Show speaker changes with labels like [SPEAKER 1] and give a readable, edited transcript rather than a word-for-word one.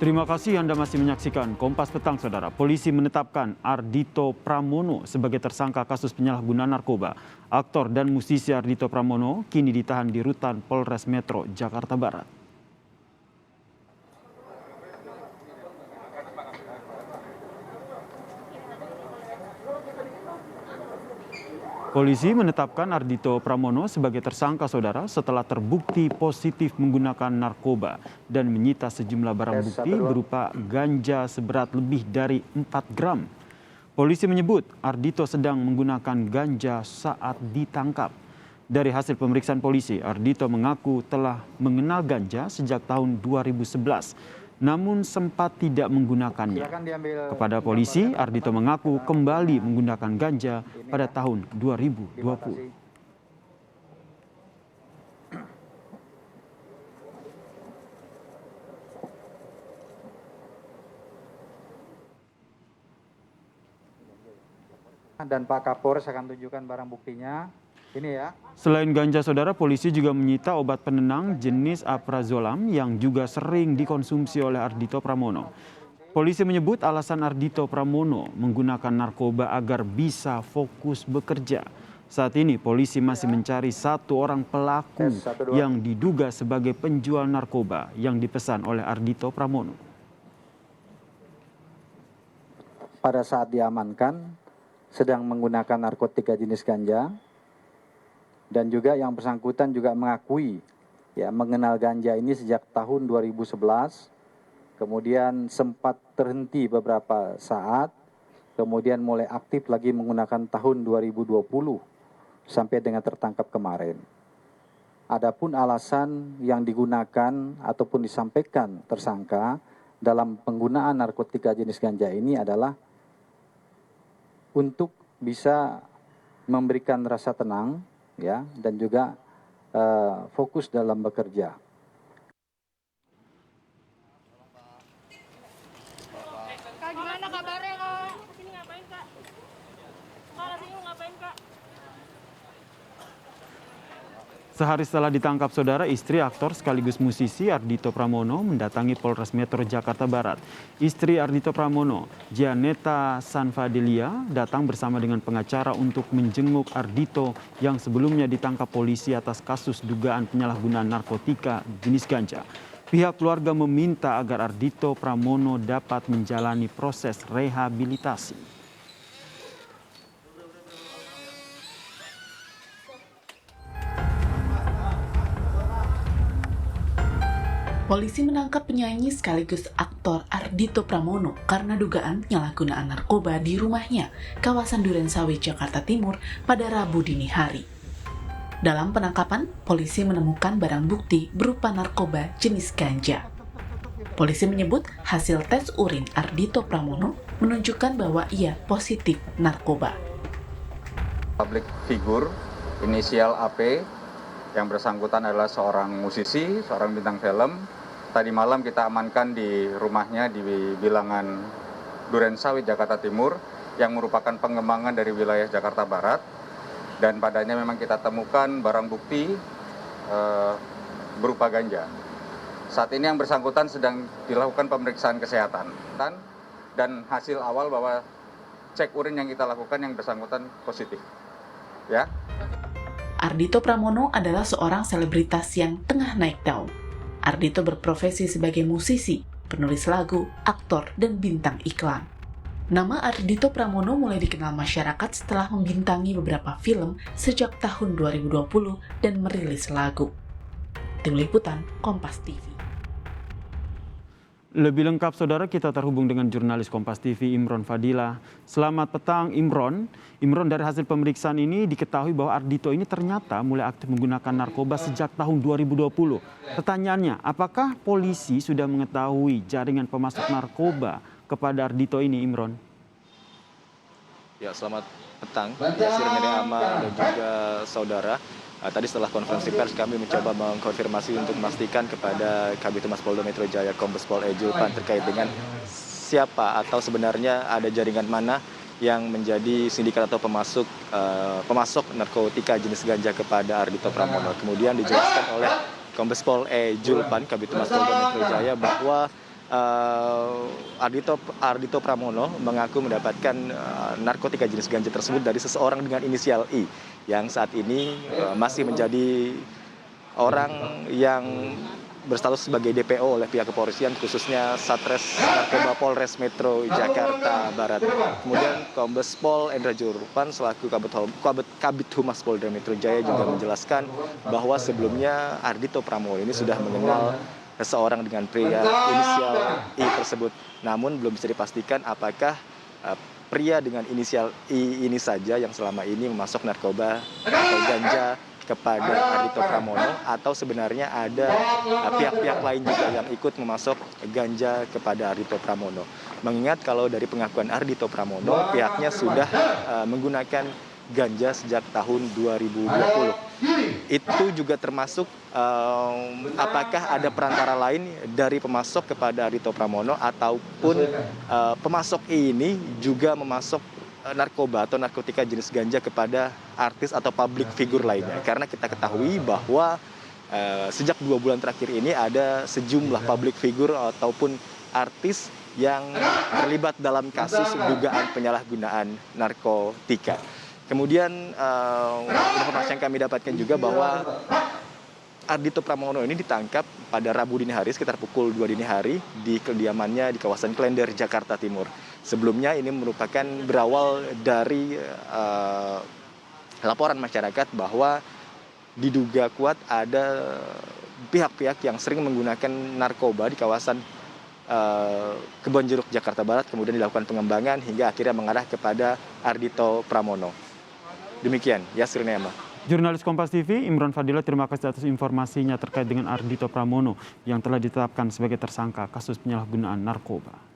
[SPEAKER 1] Terima kasih Anda masih menyaksikan Kompas Petang, Saudara. Polisi menetapkan Ardhito Pramono sebagai tersangka kasus penyalahgunaan narkoba. Aktor dan musisi Ardhito Pramono kini ditahan di Rutan Polres Metro Jakarta Barat. Polisi menetapkan Ardhito Pramono sebagai tersangka, Saudara, setelah terbukti positif menggunakan narkoba dan menyita sejumlah barang bukti berupa ganja seberat lebih dari 4 gram. Polisi menyebut Ardhito sedang menggunakan ganja saat ditangkap. Dari hasil pemeriksaan polisi, Ardhito mengaku telah mengenal ganja sejak tahun 2011. Namun sempat tidak menggunakannya. Kepada polisi, Ardhito mengaku kembali menggunakan ganja pada tahun 2020.
[SPEAKER 2] Dan Pak Kapolres akan tunjukkan barang buktinya. Ini ya.
[SPEAKER 1] Selain ganja, Saudara, polisi juga menyita obat penenang jenis Alprazolam yang juga sering dikonsumsi oleh Ardhito Pramono. Polisi menyebut alasan Ardhito Pramono menggunakan narkoba agar bisa fokus bekerja. Saat ini polisi masih mencari satu orang pelaku yang diduga sebagai penjual narkoba yang dipesan oleh Ardhito Pramono.
[SPEAKER 2] Pada saat diamankan sedang menggunakan narkotika jenis ganja. Dan juga yang bersangkutan juga mengakui ya mengenal ganja ini sejak tahun 2011. Kemudian sempat terhenti beberapa saat. Kemudian mulai aktif lagi menggunakan tahun 2020 sampai dengan tertangkap kemarin. Adapun alasan yang digunakan ataupun disampaikan tersangka dalam penggunaan narkotika jenis ganja ini adalah untuk bisa memberikan rasa tenang ya dan juga fokus dalam bekerja.
[SPEAKER 3] Kak, gimana kabarnya, Kak? Kesini ngapain, Kak? Kak, kesini ngapain, Kak?
[SPEAKER 1] Sehari setelah ditangkap, Saudara, istri aktor sekaligus musisi Ardhito Pramono mendatangi Polres Metro Jakarta Barat. Istri Ardhito Pramono, Gianetta Sanfadelia, datang bersama dengan pengacara untuk menjenguk Ardhito yang sebelumnya ditangkap polisi atas kasus dugaan penyalahgunaan narkotika jenis ganja. Pihak keluarga meminta agar Ardhito Pramono dapat menjalani proses rehabilitasi.
[SPEAKER 4] Polisi menangkap penyanyi sekaligus aktor Ardhito Pramono karena dugaan penyalahgunaan narkoba di rumahnya, kawasan Durensawit, Jakarta Timur, pada Rabu dini hari. Dalam penangkapan, polisi menemukan barang bukti berupa narkoba jenis ganja. Polisi menyebut hasil tes urin Ardhito Pramono menunjukkan bahwa ia positif narkoba.
[SPEAKER 5] Public figure, inisial AP, yang bersangkutan adalah seorang musisi, seorang bintang film. Tadi malam kita amankan di rumahnya di bilangan Durensawit, Jakarta Timur, yang merupakan pengembangan dari wilayah Jakarta Barat. Dan padanya memang kita temukan barang bukti berupa ganja. Saat ini yang bersangkutan sedang dilakukan pemeriksaan kesehatan. Dan hasil awal bahwa cek urin yang kita lakukan yang bersangkutan positif. Ya.
[SPEAKER 4] Ardhito Pramono adalah seorang selebritas yang tengah naik daun. Ardhito berprofesi sebagai musisi, penulis lagu, aktor, dan bintang iklan. Nama Ardhito Pramono mulai dikenal masyarakat setelah membintangi beberapa film sejak tahun 2020 dan merilis lagu. Tim Liputan, Kompas TV.
[SPEAKER 1] Lebih lengkap, Saudara, kita terhubung dengan jurnalis Kompas TV Imron Fadila. Selamat petang, Imron. Imron, dari hasil pemeriksaan ini diketahui bahwa Ardhito ini ternyata mulai aktif menggunakan narkoba sejak tahun 2020. Pertanyaannya, apakah polisi sudah mengetahui jaringan pemasok narkoba kepada Ardhito ini, Imron?
[SPEAKER 6] Ya, selamat petang, Yasir Medeama dan juga saudara. Tadi setelah konferensi pers kami mencoba mengkonfirmasi untuk memastikan kepada Kabid Humas Polda Metro Jaya Kombes Pol E. Julpan terkait dengan siapa atau sebenarnya ada jaringan mana yang menjadi sindikat atau pemasok narkotika jenis ganja kepada Ardhito Pramono. Kemudian dijelaskan oleh Kombes Pol E. Julpan, Kabid Humas Polda Metro Jaya, bahwa Ardhito Pramono mengaku mendapatkan narkotika jenis ganja tersebut dari seseorang dengan inisial I yang saat ini masih menjadi orang yang berstatus sebagai DPO oleh pihak kepolisian, khususnya Satres Narkoba Polres Metro Jakarta Barat. Kemudian Kombes Pol Endra Jurpan selaku Kabid Humas Polda Metro Jaya juga menjelaskan bahwa sebelumnya Ardhito Pramono ini sudah mengenal seseorang dengan pria inisial I tersebut. Namun belum bisa dipastikan apakah pria dengan inisial I ini saja yang selama ini memasok narkoba atau ganja kepada Ardhito Pramono, atau sebenarnya ada pihak-pihak lain juga yang ikut memasok ganja kepada Ardhito Pramono. Mengingat kalau dari pengakuan Ardhito Pramono, pihaknya sudah menggunakan ganja sejak tahun 2020. Itu juga termasuk apakah ada perantara lain dari pemasok kepada Ardhito Pramono, ataupun pemasok ini juga memasok narkoba atau narkotika jenis ganja kepada artis atau public figure lainnya. Karena kita ketahui bahwa sejak 2 bulan terakhir ini ada sejumlah public figure ataupun artis yang terlibat dalam kasus dugaan penyalahgunaan narkotika. Kemudian informasi yang kami dapatkan juga bahwa Ardhito Pramono ini ditangkap pada Rabu dini hari sekitar pukul 2 dini hari di kediamannya di kawasan Klender, Jakarta Timur. Sebelumnya ini merupakan berawal dari laporan masyarakat bahwa diduga kuat ada pihak-pihak yang sering menggunakan narkoba di kawasan Kebonjeruk, Jakarta Barat, kemudian dilakukan pengembangan hingga akhirnya mengarah kepada Ardhito Pramono. Demikian, Yasir Neama.
[SPEAKER 1] Jurnalis Kompas TV, Imron Fadila, terima kasih atas informasinya terkait dengan Ardhito Pramono yang telah ditetapkan sebagai tersangka kasus penyalahgunaan narkoba.